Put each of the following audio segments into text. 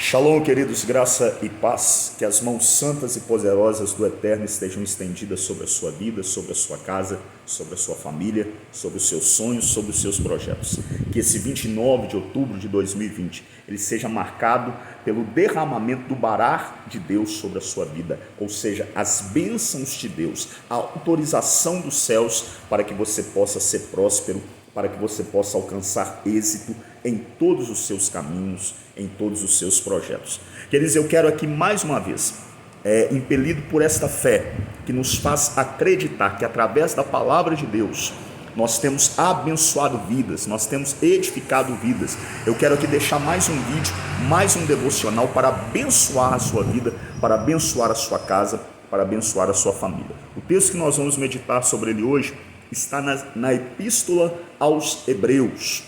Shalom, queridos, graça e paz, que as mãos santas e poderosas do Eterno estejam estendidas sobre a sua vida, sobre a sua casa, sobre a sua família, sobre os seus sonhos, sobre os seus projetos. Que esse 29 de outubro de 2020, ele seja marcado pelo derramamento do barar de Deus sobre a sua vida, ou seja, as bênçãos de Deus, a autorização dos céus para que você possa ser próspero, para que você possa alcançar êxito em todos os seus caminhos, em todos os seus projetos. Queridos, eu quero aqui mais uma vez, impelido por esta fé, que nos faz acreditar que através da palavra de Deus, nós temos abençoado vidas, nós temos edificado vidas. Eu quero aqui deixar mais um vídeo, mais um devocional para abençoar a sua vida, para abençoar a sua casa, para abençoar a sua família. O texto que nós vamos meditar sobre ele hoje está na Epístola aos Hebreus,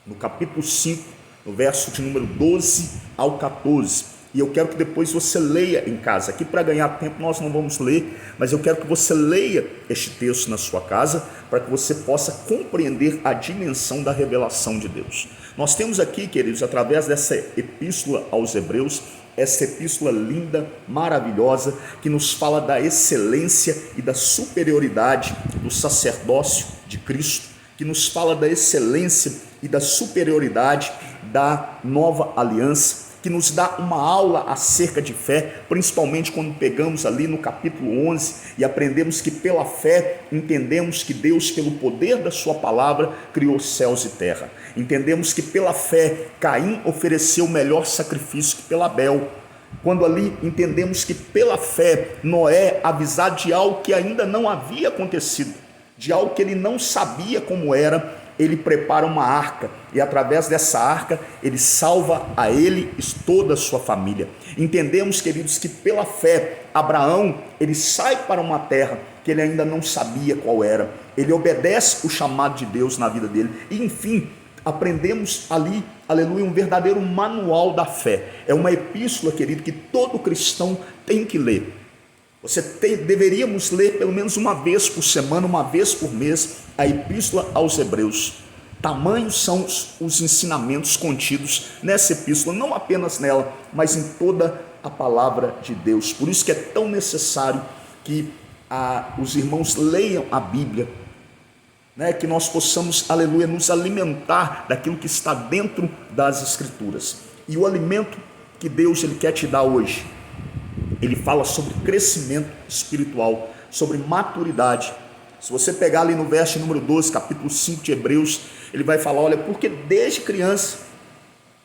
no capítulo 5, no verso de número 12 ao 14. E eu quero que depois você leia em casa. Aqui, para ganhar tempo, nós não vamos ler, mas eu quero que você leia este texto na sua casa, para que você possa compreender a dimensão da revelação de Deus. Nós temos aqui, queridos, através dessa Epístola aos Hebreus, essa epístola linda, maravilhosa, que nos fala da excelência e da superioridade do sacerdócio de Cristo, que nos fala da excelência e da superioridade da nova aliança, que nos dá uma aula acerca de fé, principalmente quando pegamos ali no capítulo 11 e aprendemos que pela fé entendemos que Deus, pelo poder da sua palavra, criou céus e terra. Entendemos que pela fé Caim ofereceu melhor sacrifício que pelo Abel. Quando ali entendemos que pela fé Noé, avisado de algo que ainda não havia acontecido, de algo que ele não sabia como era, ele prepara uma arca, e através dessa arca ele salva a ele e toda a sua família. Entendemos, queridos, que pela fé Abraão, ele sai para uma terra que ele ainda não sabia qual era, ele obedece o chamado de Deus na vida dele, e enfim, aprendemos ali, aleluia, um verdadeiro manual da fé. É uma epístola, querido, que todo cristão tem que ler. Deveríamos ler pelo menos uma vez por semana, uma vez por mês, a Epístola aos Hebreus. Tamanhos são os ensinamentos contidos nessa epístola, não apenas nela, mas em toda a palavra de Deus. Por isso que é tão necessário que os irmãos leiam a Bíblia, que nós possamos, aleluia, nos alimentar daquilo que está dentro das Escrituras. E o alimento que Deus ele quer te dar hoje, ele fala sobre crescimento espiritual, sobre maturidade. Se você pegar ali no verso número 12, capítulo 5 de Hebreus, ele vai falar, olha, porque desde criança,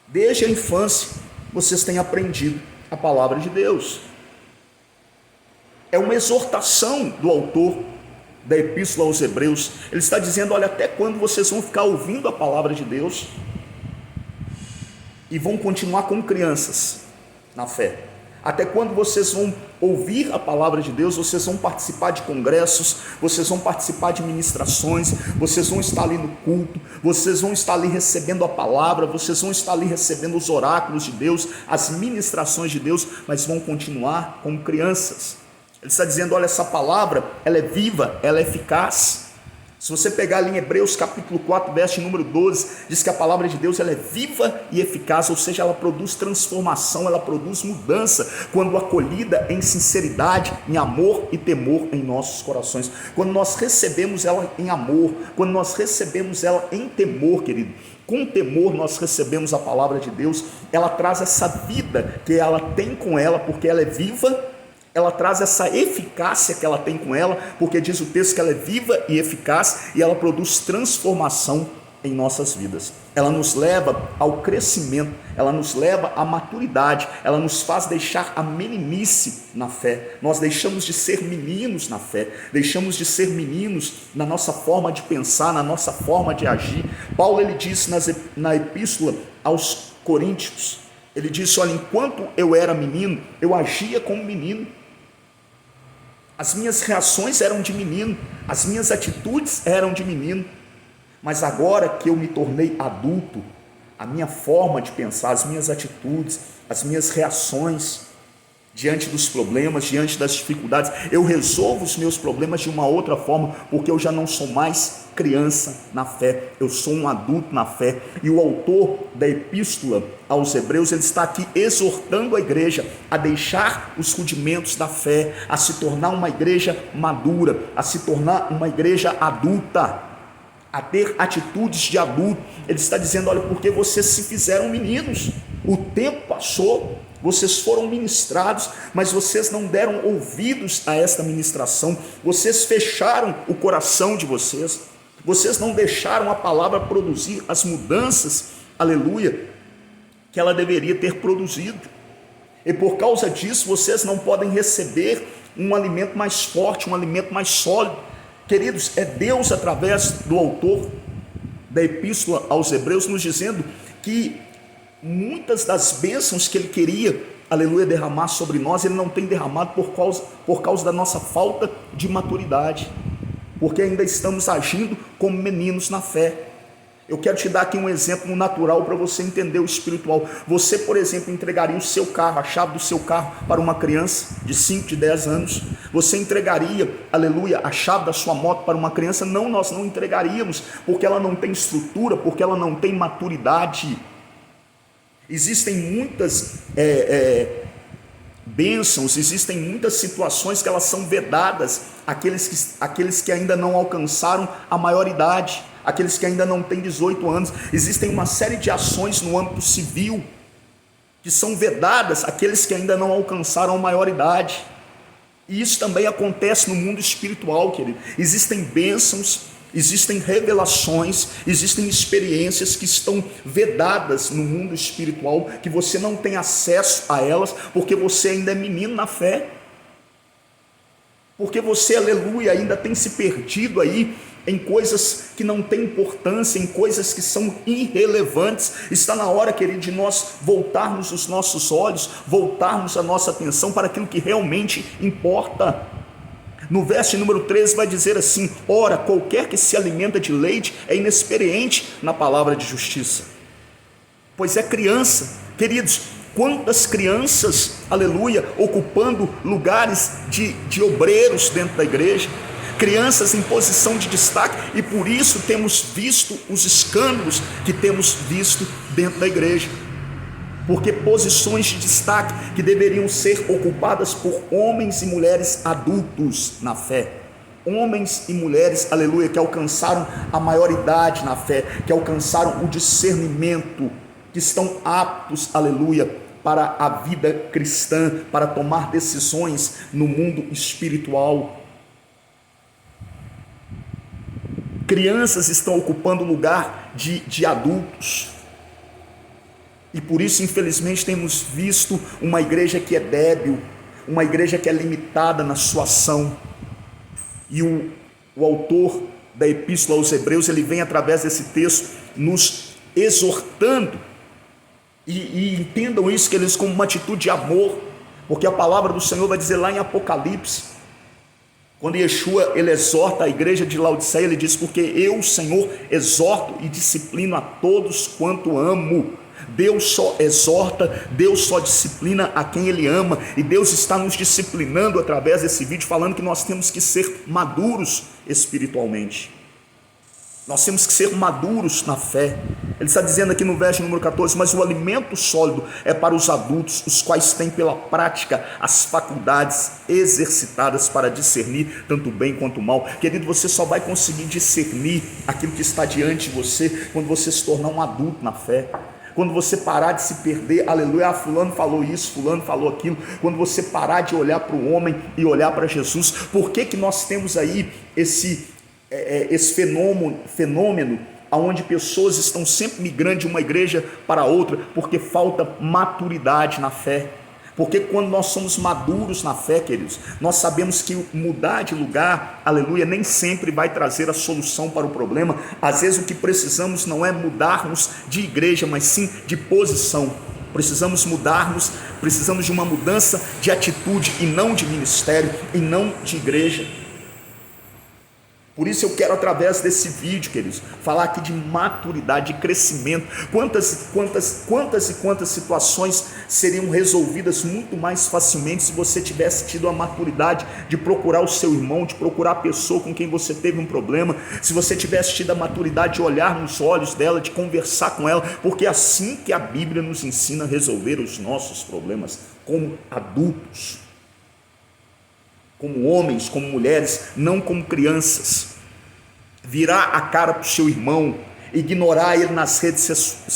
desde a infância, vocês têm aprendido a palavra de Deus. É uma exortação do autor da Epístola aos Hebreus. Ele está dizendo, olha, até quando vocês vão ficar ouvindo a palavra de Deus e vão continuar como crianças na fé? Até quando vocês vão ouvir a palavra de Deus, vocês vão participar de congressos, vocês vão participar de ministrações, vocês vão estar ali no culto, vocês vão estar ali recebendo a palavra, vocês vão estar ali recebendo os oráculos de Deus, as ministrações de Deus, mas vão continuar como crianças. Ele está dizendo, olha, essa palavra, ela é viva, ela é eficaz. Se você pegar ali em Hebreus capítulo 4, verso número 12, diz que a palavra de Deus ela é viva e eficaz, ou seja, ela produz transformação, ela produz mudança, quando acolhida em sinceridade, em amor e temor em nossos corações. Quando nós recebemos ela em amor, quando nós recebemos ela em temor, querido, com temor nós recebemos a palavra de Deus, ela traz essa vida que ela tem com ela, porque ela é viva. Ela traz essa eficácia que ela tem com ela, porque diz o texto que ela é viva e eficaz, e ela produz transformação em nossas vidas. Ela nos leva ao crescimento, ela nos leva à maturidade, ela nos faz deixar a meninice na fé. Nós deixamos de ser meninos na fé, deixamos de ser meninos na nossa forma de pensar, na nossa forma de agir. Paulo ele disse na epístola aos Coríntios, ele disse, olha, enquanto eu era menino, eu agia como menino. As minhas reações eram de menino, as minhas atitudes eram de menino, mas agora que eu me tornei adulto, a minha forma de pensar, as minhas atitudes, as minhas reações diante dos problemas, diante das dificuldades. Eu resolvo os meus problemas de uma outra forma, porque eu já não sou mais criança na fé, eu sou um adulto na fé. E o autor da epístola aos Hebreus, ele está aqui exortando a igreja a deixar os rudimentos da fé, a se tornar uma igreja madura, a se tornar uma igreja adulta, a ter atitudes de adulto. Ele está dizendo: olha, porque vocês se fizeram meninos, o tempo passou, vocês foram ministrados, mas vocês não deram ouvidos a esta ministração, vocês fecharam o coração de vocês, vocês não deixaram a palavra produzir as mudanças, aleluia, que ela deveria ter produzido, e por causa disso vocês não podem receber um alimento mais forte, um alimento mais sólido. Queridos, é Deus, através do autor da epístola aos Hebreus, nos dizendo que muitas das bênçãos que ele queria, aleluia, derramar sobre nós, ele não tem derramado por causa da nossa falta de maturidade, porque ainda estamos agindo como meninos na fé. Eu quero te dar aqui um exemplo natural para você entender o espiritual. Você, por exemplo, entregaria o seu carro, a chave do seu carro, para uma criança de 5, de 10 anos? Você entregaria, aleluia, a chave da sua moto para uma criança? Não, nós não entregaríamos, porque ela não tem estrutura, porque ela não tem maturidade. Existem muitas bênçãos, existem muitas situações que elas são vedadas àqueles que ainda não alcançaram a maioridade, aqueles que ainda não têm 18 anos. Existem uma série de ações no âmbito civil que são vedadas àqueles que ainda não alcançaram a maioridade. E isso também acontece no mundo espiritual, querido. Existem bênçãos, existem revelações, existem experiências que estão vedadas no mundo espiritual, que você não tem acesso a elas, porque você ainda é menino na fé, porque você, aleluia, ainda tem se perdido aí em coisas que não têm importância, em coisas que são irrelevantes. Está na hora, querido, de nós voltarmos os nossos olhos, voltarmos a nossa atenção para aquilo que realmente importa. No verso número 13 vai dizer assim: ora, qualquer que se alimenta de leite é inexperiente na palavra de justiça, pois é criança. Queridos, quantas crianças, aleluia, ocupando lugares de obreiros dentro da igreja, crianças em posição de destaque, e por isso temos visto os escândalos que temos visto dentro da igreja, porque posições de destaque que deveriam ser ocupadas por homens e mulheres adultos na fé, homens e mulheres, aleluia, que alcançaram a maioridade na fé, que alcançaram o discernimento, que estão aptos, aleluia, para a vida cristã, para tomar decisões no mundo espiritual. Crianças estão ocupando o lugar de adultos, e por isso, infelizmente, temos visto uma igreja que é débil, uma igreja que é limitada na sua ação. E o autor da epístola aos Hebreus, ele vem através desse texto nos exortando, e entendam isso, que eles, como uma atitude de amor, porque a palavra do Senhor vai dizer lá em Apocalipse, quando Yeshua ele exorta a igreja de Laodiceia, ele diz: porque eu, Senhor, exorto e disciplino a todos quanto amo. Deus só exorta, Deus só disciplina a quem Ele ama, e Deus está nos disciplinando através desse vídeo, falando que nós temos que ser maduros espiritualmente, nós temos que ser maduros na fé. Ele está dizendo aqui no verso número 14: mas o alimento sólido é para os adultos, os quais têm pela prática as faculdades exercitadas para discernir tanto o bem quanto o mal. Querido, você só vai conseguir discernir aquilo que está diante de você quando você se tornar um adulto na fé, quando você parar de se perder, aleluia, fulano falou isso, fulano falou aquilo, quando você parar de olhar para o homem e olhar para Jesus. Por que nós temos aí esse fenômeno onde pessoas estão sempre migrando de uma igreja para outra? Porque falta maturidade na fé. Porque quando nós somos maduros na fé, queridos, nós sabemos que mudar de lugar, aleluia, nem sempre vai trazer a solução para o problema. Às vezes o que precisamos não é mudarmos de igreja, mas sim de posição. Precisamos mudarmos, precisamos de uma mudança de atitude, e não de ministério, e não de igreja. Por isso eu quero, através desse vídeo, queridos, falar aqui de maturidade, de crescimento. Quantas situações seriam resolvidas muito mais facilmente se você tivesse tido a maturidade de procurar o seu irmão, de procurar a pessoa com quem você teve um problema, se você tivesse tido a maturidade de olhar nos olhos dela, de conversar com ela, porque é assim que a Bíblia nos ensina a resolver os nossos problemas, como adultos, como homens, como mulheres, não como crianças. Virar a cara para o seu irmão, ignorar ele nas redes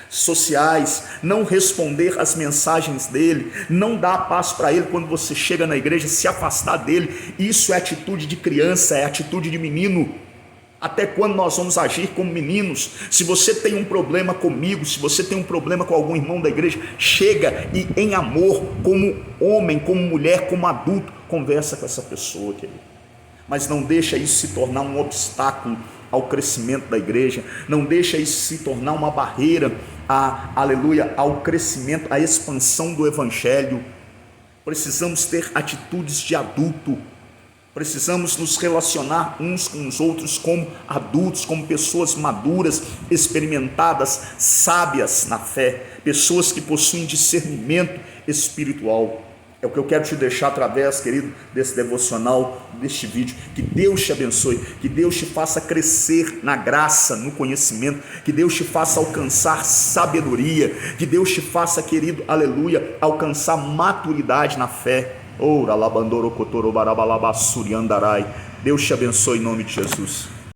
sociais, não responder às mensagens dele, não dar passo para ele quando você chega na igreja, se afastar dele. Isso é atitude de criança, é atitude de menino. Até quando nós vamos agir como meninos? Se você tem um problema comigo, se você tem um problema com algum irmão da igreja, chega e em amor, como homem, como mulher, como adulto, conversa com essa pessoa, querido. Mas não deixa isso se tornar um obstáculo ao crescimento da igreja, não deixa isso se tornar uma barreira, ao crescimento, à expansão do evangelho. Precisamos ter atitudes de adulto. Precisamos nos relacionar uns com os outros como adultos, como pessoas maduras, experimentadas, sábias na fé, pessoas que possuem discernimento espiritual. É o que eu quero te deixar através, querido, desse devocional, deste vídeo. Que Deus te abençoe, que Deus te faça crescer na graça, no conhecimento, que Deus te faça alcançar sabedoria, que Deus te faça, querido, aleluia, alcançar maturidade na fé. Deus te abençoe em nome de Jesus.